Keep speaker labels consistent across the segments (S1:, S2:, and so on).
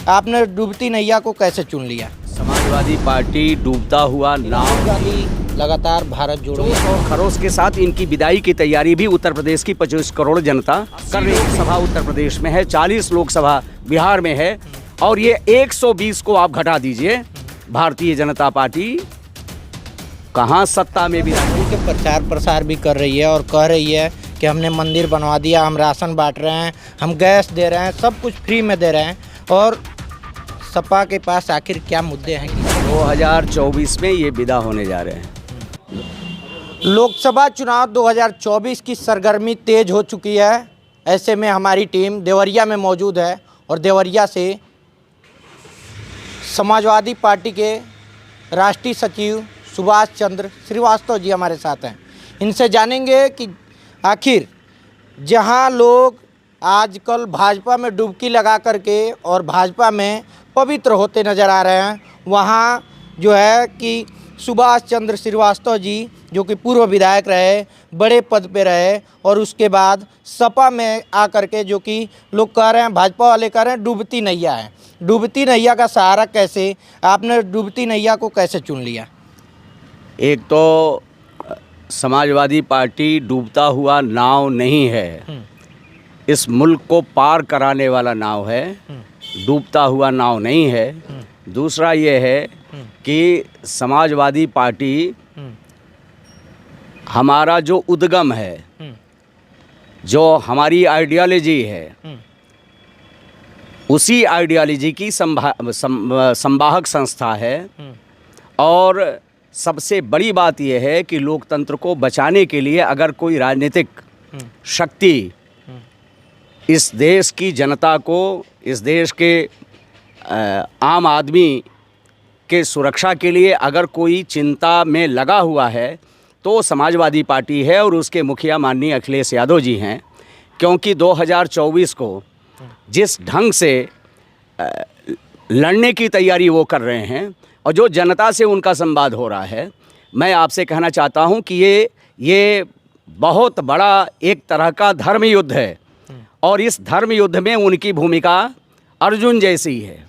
S1: आपने डूबती नैया को कैसे चुन लिया?
S2: समाजवादी पार्टी डूबता हुआ नाव
S1: राहुल गांधी लगातार भारत जोड़ो
S2: जोश और खरोश के साथ इनकी विदाई की तैयारी भी उत्तर प्रदेश की 25 करोड़ जनता कर रही है। लोकसभा उत्तर प्रदेश में है, 40 लोकसभा बिहार में है और ये 120 को आप घटा दीजिए, भारतीय जनता पार्टी कहाँ सत्ता में भी
S1: मोदी के प्रचार प्रसार भी कर रही है और कह रही है कि हमने मंदिर बनवा दिया, हम राशन बांट रहे हैं, हम गैस दे रहे हैं, सब कुछ फ्री में दे रहे हैं। और सपा के पास आखिर क्या मुद्दे हैं?
S2: 2024 में ये विदा होने जा रहे हैं।
S1: लोकसभा चुनाव 2024 की सरगर्मी तेज हो चुकी है। ऐसे में हमारी टीम देवरिया में मौजूद है और देवरिया से समाजवादी पार्टी के राष्ट्रीय सचिव सुभाष चंद्र श्रीवास्तव जी हमारे साथ हैं। इनसे जानेंगे कि आखिर जहां लोग आजकल भाजपा में डुबकी लगा करके और भाजपा में पवित्र होते नज़र आ रहे हैं, वहां जो है कि सुभाष चंद्र श्रीवास्तव जी जो कि पूर्व विधायक रहे, बड़े पद पे रहे और उसके बाद सपा में आकर के जो कि लोग कह रहे हैं, भाजपा वाले कह रहे हैं डूबती नैया है। डूबती नैया का सहारा कैसे, आपने डूबती नैया को कैसे चुन लिया?
S2: एक तो समाजवादी पार्टी डूबता हुआ नाव नहीं है, इस मुल्क को पार कराने वाला नाव है, डूबता हुआ नाव नहीं है। दूसरा ये है कि समाजवादी पार्टी हमारा जो उद्गम है, जो हमारी आइडियोलॉजी है, उसी आइडियोलॉजी की संवाहक संस्था है। और सबसे बड़ी बात यह है कि लोकतंत्र को बचाने के लिए अगर कोई राजनीतिक शक्ति इस देश की जनता को, इस देश के आम आदमी के सुरक्षा के लिए अगर कोई चिंता में लगा हुआ है तो समाजवादी पार्टी है और उसके मुखिया माननीय अखिलेश यादव जी हैं। क्योंकि 2024 को जिस ढंग से लड़ने की तैयारी वो कर रहे हैं और जो जनता से उनका संवाद हो रहा है, मैं आपसे कहना चाहता हूं कि ये बहुत बड़ा एक तरह का धर्म युद्ध है और इस धर्म युद्ध में उनकी भूमिका अर्जुन जैसी है।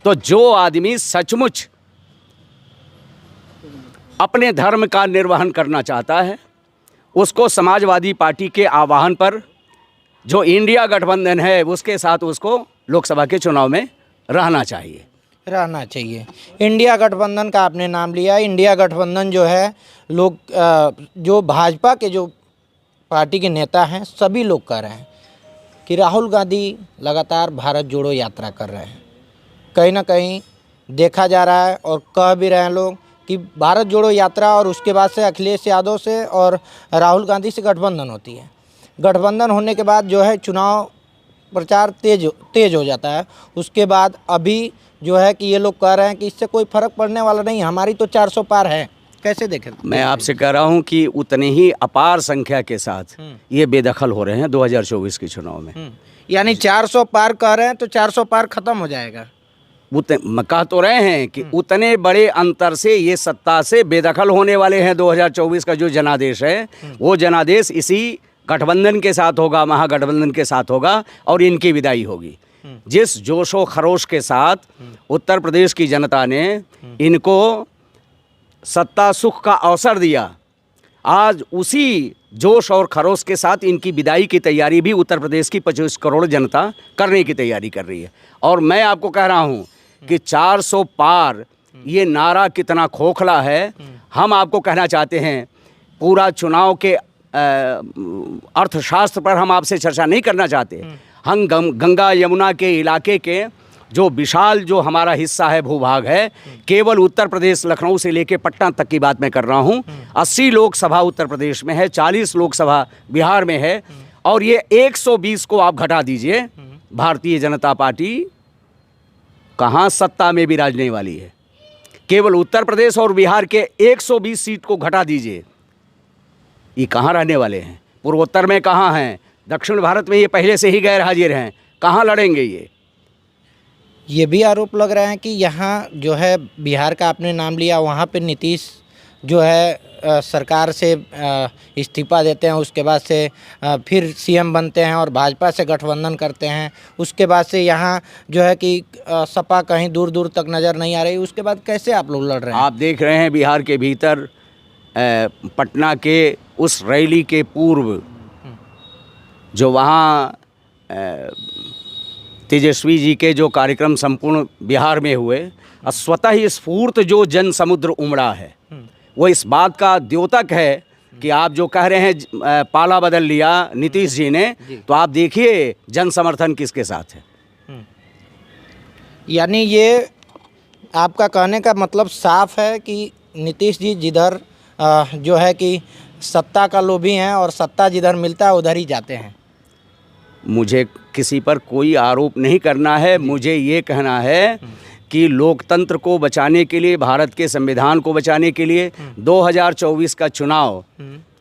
S2: तो जो आदमी सचमुच अपने धर्म का निर्वहन करना चाहता है, उसको समाजवादी पार्टी के आह्वान पर जो इंडिया गठबंधन है उसके साथ उसको लोकसभा के चुनाव में रहना चाहिए। इंडिया गठबंधन का आपने नाम लिया। इंडिया गठबंधन जो है, लोग जो भाजपा के जो पार्टी के नेता हैं सभी लोग कह रहे हैं कि राहुल गांधी लगातार भारत जोड़ो यात्रा कर रहे हैं। कहीं ना कहीं देखा जा रहा है और कह भी रहे हैं लोग कि भारत जोड़ो यात्रा और उसके बाद से अखिलेश यादव से और राहुल गांधी से गठबंधन होती है। गठबंधन होने के बाद जो है चुनाव प्रचार तेज हो जाता है। उसके बाद अभी जो है कि ये लोग कह रहे हैं कि इससे कोई फ़र्क पड़ने वाला नहीं, हमारी तो 400 पार है। कैसे देखें? मैं आपसे कह रहा हूं कि उतनी ही अपार संख्या के साथ ये बेदखल हो रहे हैं 2024 के चुनाव में।
S1: यानी 400 पार कह रहे हैं तो 400 पार खत्म हो जाएगा।
S2: कह तो रहे हैं कि उतने बड़े अंतर से ये सत्ता से बेदखल होने वाले हैं। 2024 का जो जनादेश है वो जनादेश इसी गठबंधन के साथ होगा, महागठबंधन के साथ होगा और इनकी विदाई होगी। जिस जोशो खरोश के साथ उत्तर प्रदेश की जनता ने इनको सत्ता सुख का अवसर दिया, आज उसी जोश और खरोश के साथ इनकी विदाई की तैयारी भी उत्तर प्रदेश की 25 करोड़ जनता करने की तैयारी कर रही है। और मैं आपको कह रहा हूं कि 400 पार ये नारा कितना खोखला है। हम आपको कहना चाहते हैं, पूरा चुनाव के अर्थशास्त्र पर हम आपसे चर्चा नहीं करना चाहते। हम गंगा यमुना के इलाके के जो विशाल जो हमारा हिस्सा है, भूभाग है, केवल उत्तर प्रदेश लखनऊ से लेके पटना तक की बात मैं कर रहा हूँ। 80 लोकसभा उत्तर प्रदेश में है, 40 लोकसभा बिहार में है और ये 120 को आप घटा दीजिए, भारतीय जनता पार्टी कहाँ सत्ता में विराजने वाली है। केवल उत्तर प्रदेश और बिहार के 120 सीट को घटा दीजिए, ये कहाँ रहने वाले हैं? पूर्वोत्तर में कहाँ हैं? दक्षिण भारत में ये पहले से ही गैर हाजिर हैं, कहाँ लड़ेंगे?
S1: ये भी आरोप लग रहा है कि यहाँ जो है बिहार का आपने नाम लिया, वहाँ पे नीतीश जो है सरकार से इस्तीफा देते हैं, उसके बाद से फिर सीएम बनते हैं और भाजपा से गठबंधन करते हैं, उसके बाद से यहाँ जो है कि सपा कहीं दूर दूर तक नज़र नहीं आ रही, उसके बाद कैसे आप लोग लड़ रहे हैं?
S2: आप देख रहे हैं बिहार के भीतर पटना के उस रैली के पूर्व जो वहाँ तेजस्वी जी के जो कार्यक्रम संपूर्ण बिहार में हुए, स्वतः ही स्फूर्त जो जन समुद्र उमड़ा है, वो इस बात का द्योतक है कि आप जो कह रहे हैं पाला बदल लिया नीतीश जी ने, तो आप देखिए जन समर्थन किसके साथ है।
S1: यानी ये आपका कहने का मतलब साफ है कि नीतीश जी जिधर जो है कि सत्ता का लोभी हैं और सत्ता जिधर मिलता है उधर ही जाते हैं।
S2: मुझे किसी पर कोई आरोप नहीं करना है, मुझे ये कहना है कि लोकतंत्र को बचाने के लिए, भारत के संविधान को बचाने के लिए 2024 का चुनाव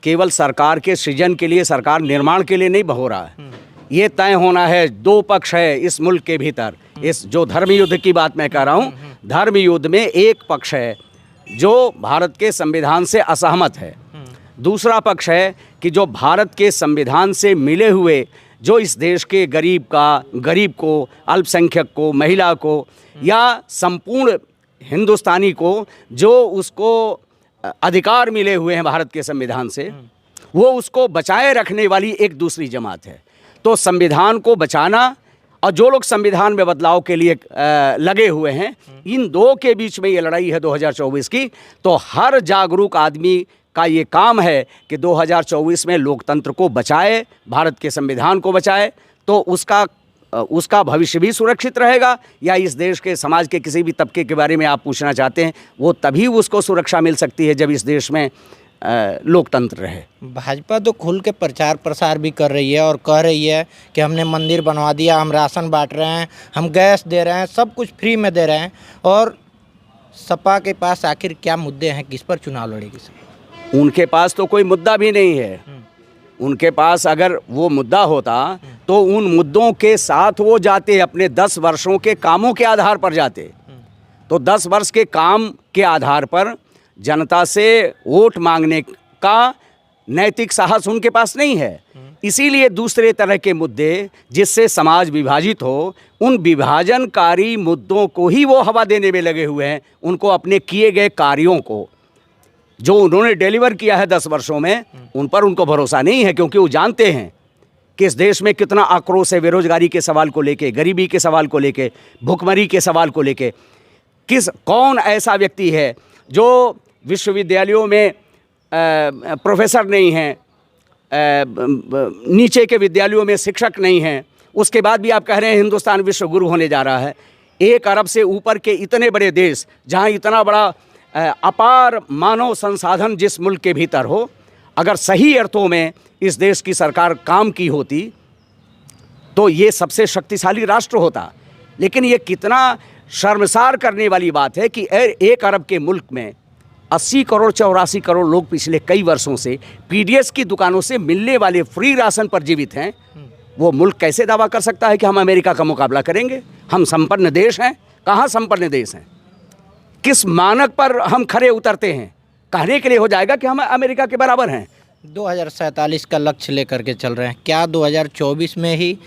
S2: केवल सरकार के सृजन के लिए, सरकार निर्माण के लिए नहीं हो रहा है। ये तय होना है, दो पक्ष है इस मुल्क के भीतर। इस जो धर्म युद्ध की बात मैं कह रहा हूँ, धर्म युद्ध में एक पक्ष है जो भारत के संविधान से असहमत है, दूसरा पक्ष है कि जो भारत के संविधान से मिले हुए जो इस देश के गरीब को, अल्पसंख्यक को, महिला को या संपूर्ण हिंदुस्तानी को जो उसको अधिकार मिले हुए हैं भारत के संविधान से, वो उसको बचाए रखने वाली एक दूसरी जमात है। तो संविधान को बचाना और जो लोग संविधान में बदलाव के लिए लगे हुए हैं, इन दो के बीच में ये लड़ाई है 2024 की। तो हर जागरूक आदमी का ये काम है कि 2024 में लोकतंत्र को बचाए, भारत के संविधान को बचाए, तो उसका भविष्य भी सुरक्षित रहेगा। या इस देश के समाज के किसी भी तबके के बारे में आप पूछना चाहते हैं, वो तभी उसको सुरक्षा मिल सकती है जब इस देश में लोकतंत्र रहे।
S1: भाजपा तो खुल के प्रचार प्रसार भी कर रही है और कह रही है कि हमने मंदिर बनवा दिया, हम राशन बांट रहे हैं, हम गैस दे रहे हैं, सब कुछ फ्री में दे रहे हैं। और सपा के पास आखिर क्या मुद्दे हैं, किस पर चुनाव लड़ेगी?
S2: उनके पास तो कोई मुद्दा भी नहीं है। उनके पास अगर वो मुद्दा होता तो उन मुद्दों के साथ वो जाते, अपने 10 वर्षों के कामों के आधार पर जाते। तो 10 वर्ष के काम के आधार पर जनता से वोट मांगने का नैतिक साहस उनके पास नहीं है। इसीलिए दूसरे तरह के मुद्दे जिससे समाज विभाजित हो, उन विभाजनकारी मुद्दों को ही वो हवा देने में लगे हुए हैं। उनको अपने किए गए कार्यों को जो उन्होंने डिलीवर किया है 10 वर्षों में, उन पर उनको भरोसा नहीं है, क्योंकि वो जानते हैं कि इस देश में कितना आक्रोश है बेरोजगारी के सवाल को लेके, गरीबी के सवाल को लेके, भुखमरी के सवाल को लेके। कौन ऐसा व्यक्ति है जो विश्वविद्यालयों में प्रोफेसर नहीं हैं, नीचे के विद्यालयों में शिक्षक नहीं हैं, उसके बाद भी आप कह रहे हैं हिंदुस्तान विश्व गुरु होने जा रहा है। 1 अरब से ऊपर के इतने बड़े देश, जहाँ इतना बड़ा अपार मानव संसाधन जिस मुल्क के भीतर हो, अगर सही अर्थों में इस देश की सरकार काम की होती तो ये सबसे शक्तिशाली राष्ट्र होता। लेकिन ये कितना शर्मसार करने वाली बात है कि 1 अरब के मुल्क में 80 करोड़ 84 करोड़ लोग पिछले कई वर्षों से पीडीएस की दुकानों से मिलने वाले फ्री राशन पर जीवित हैं। वो मुल्क कैसे दावा कर सकता है कि हम अमेरिका का मुकाबला करेंगे? हम संपन्न देश हैं? कहाँ संपन्न देश हैं? किस मानक पर हम खरे उतरते हैं? कहने के लिए हो जाएगा कि हम अमेरिका के बराबर हैं।
S1: 2047 का लक्ष्य लेकर के चल रहे हैं, क्या 2024 में ही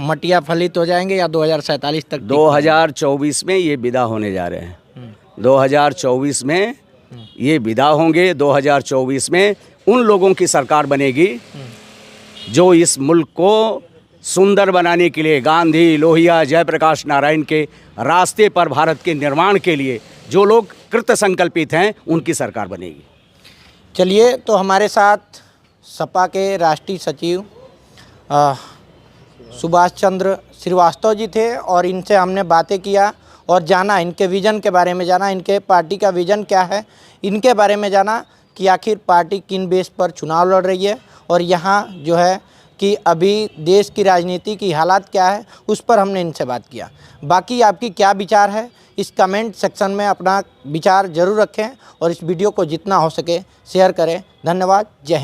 S1: मटिया फलित हो जाएंगे या 2047 तक?
S2: 2024 में ये विदा होने जा रहे हैं। 2024 में ये विदा होंगे। 2024 में उन लोगों की सरकार बनेगी जो इस मुल्क को सुंदर बनाने के लिए, गांधी, लोहिया, जयप्रकाश नारायण के रास्ते पर भारत के निर्माण के लिए जो लोग कृत संकल्पित हैं, उनकी सरकार बनेगी।
S1: चलिए, तो हमारे साथ सपा के राष्ट्रीय सचिव सुभाष चंद्र श्रीवास्तव जी थे और इनसे हमने बातें किया और जाना, इनके विज़न के बारे में जाना, इनके पार्टी का विज़न क्या है, इनके बारे में जाना कि आखिर पार्टी किन बेस पर चुनाव लड़ रही है और यहाँ जो है कि अभी देश की राजनीति की हालात क्या है, उस पर हमने इनसे बात किया। बाकी आपकी क्या विचार है, इस कमेंट सेक्शन में अपना विचार ज़रूर रखें और इस वीडियो को जितना हो सके शेयर करें। धन्यवाद। जय हिंद।